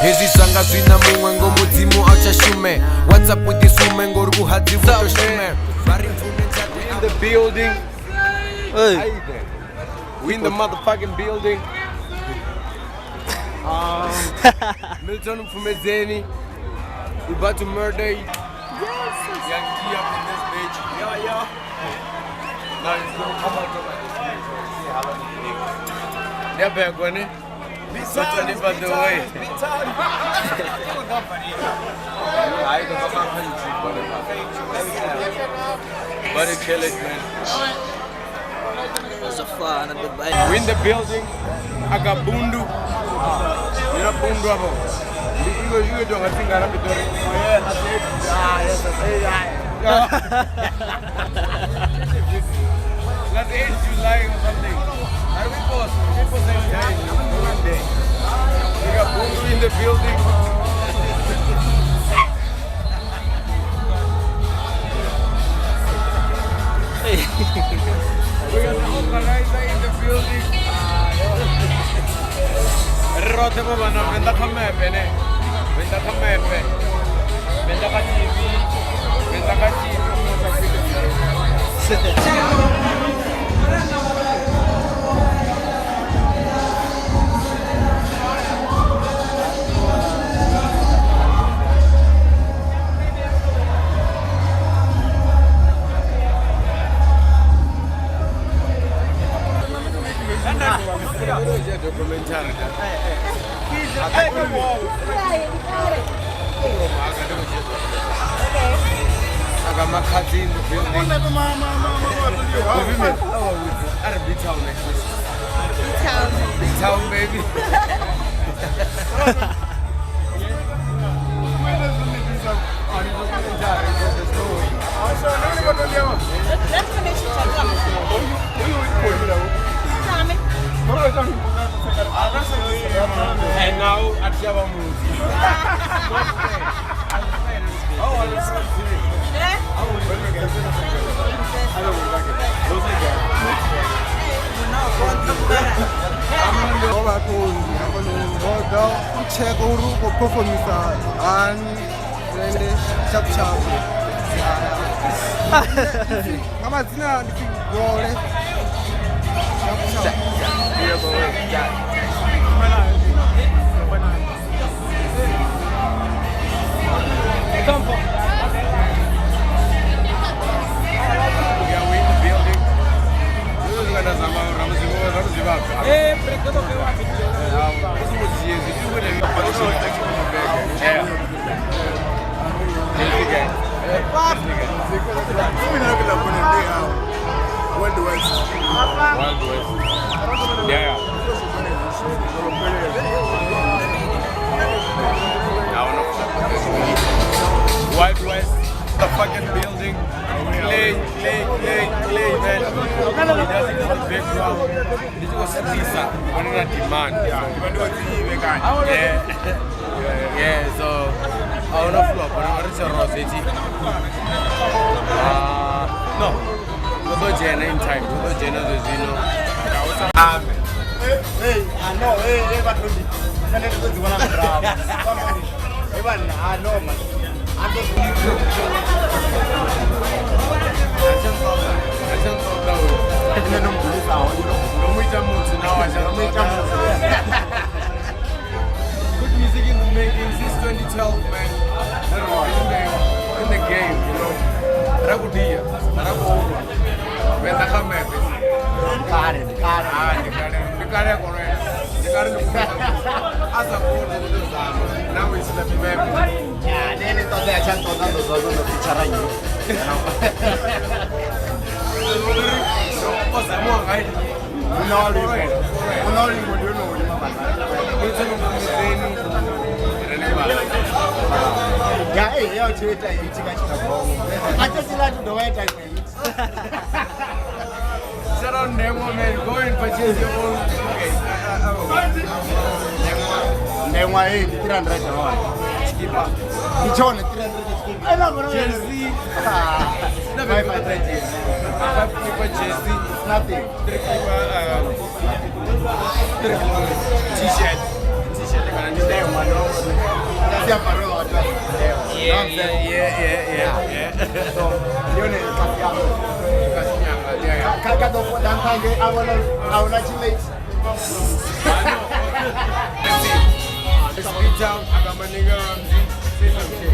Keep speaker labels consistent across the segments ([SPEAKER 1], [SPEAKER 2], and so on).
[SPEAKER 1] Hezi sanga zwina muṅwe ngo mudzimu a tsha shume. What's up with this woman ngo ri kuhadzi vuto shume.
[SPEAKER 2] In the building. Hey. We in the motherfucking building. Milton Fumezeni. We about to murder you.
[SPEAKER 3] Yes.
[SPEAKER 2] Young T up in this bitch. Yeah. Now he's gonna come out of this bitch. See how long he lives. They're back on it. So to live by the way. But it kill it, man. We in the building. I got Bundu. You know Bundu about? You don't think I'm doing it. Oh yeah, that's it. Yes, that's it. Let's end July or something. Are we post? People say one day. We got Bundu in the building. We got the organizer in the building. Rote bana venda khamepe ne. Venda khamepe. Venda ka TV. Venda ka TV. Documentary. I got my cousin in the building. B-Town next week. B-Town, baby. And now at Java Moves. Wild West, the fucking building, clay, man. He does it in the background. This was Lisa, one of the demand. Yeah, so I want to flop, but I'm going to Rossetti. No, we'll go Jenna in time. We'll go Jenna the Zino.
[SPEAKER 4] Hey, I know, hey, but I know, man.
[SPEAKER 2] Good music in the making since 2012, man. In the game, you know. Ragudia, Ragu, when the Hamed, as a whole, now it's the memory.
[SPEAKER 4] Yeah, then it's all that chance of the picture. I just like the way I
[SPEAKER 2] Shut on them, man. Go and purchase your own.
[SPEAKER 4] Then why 300 skipper? It's only 300 skipper. I don't know.
[SPEAKER 2] 500 years. 5 clipper jersey,
[SPEAKER 4] It's nothing.
[SPEAKER 2] 3 clipper t-shirt. T-shirt kana ndi
[SPEAKER 4] Damn, man. That's your parole.
[SPEAKER 2] Yeah.
[SPEAKER 4] So, you know,
[SPEAKER 2] Kasinyanga, yeah.
[SPEAKER 4] Kaka do for that time, I wanna chillate.
[SPEAKER 2] It's beat down. I got my nigga Ramsey. Say some shit.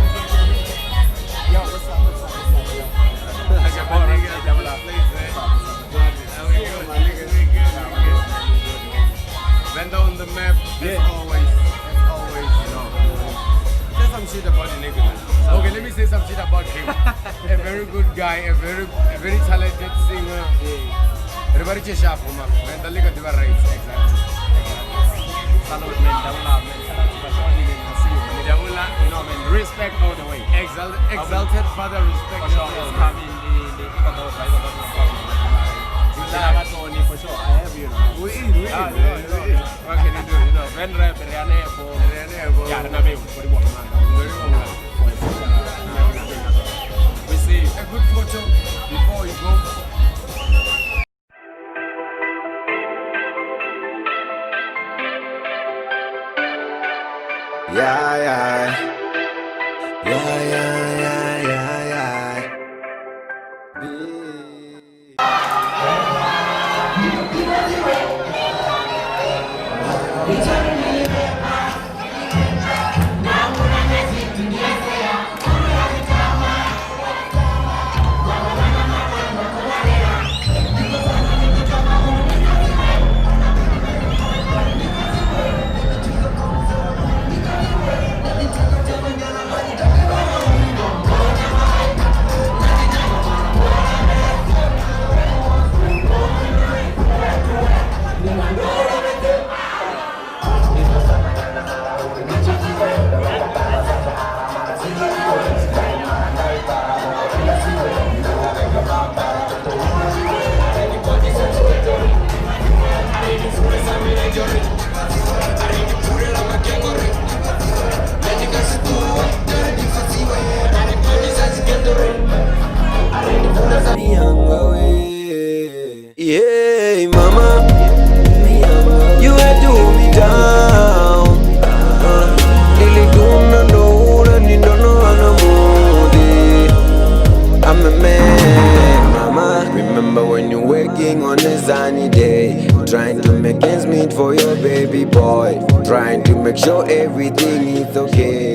[SPEAKER 4] Yo, what's up?
[SPEAKER 2] I got my nigga double up place, man. My nigga, we good. Bend on the map. As always, you know. Say some shit about the nigga. Okay, let me say some shit about him. A very good guy, a very talented singer. Everybody just sharp, man. When the nigga do right, exactly.
[SPEAKER 3] Salute, man. Double up, man. Shout out to Bashani, man. I see you. Man. Double up, you know, man. Respect all the way.
[SPEAKER 2] Exalted father, respect.
[SPEAKER 3] For sure. It's coming, the Ecuador, right? For sure. I have you, know.
[SPEAKER 2] We eat. What can you do? You know, when rap, Rihanna,
[SPEAKER 3] Yeah, I know, for the woman, man. We see.
[SPEAKER 2] a good photo before you go.
[SPEAKER 5] Yeah, mama, you had to hold me down. Lily don't know that you don't know I'm a man, mama. Remember when you're working on a sunny day, trying to make ends meet for your baby boy, trying to make sure everything is okay.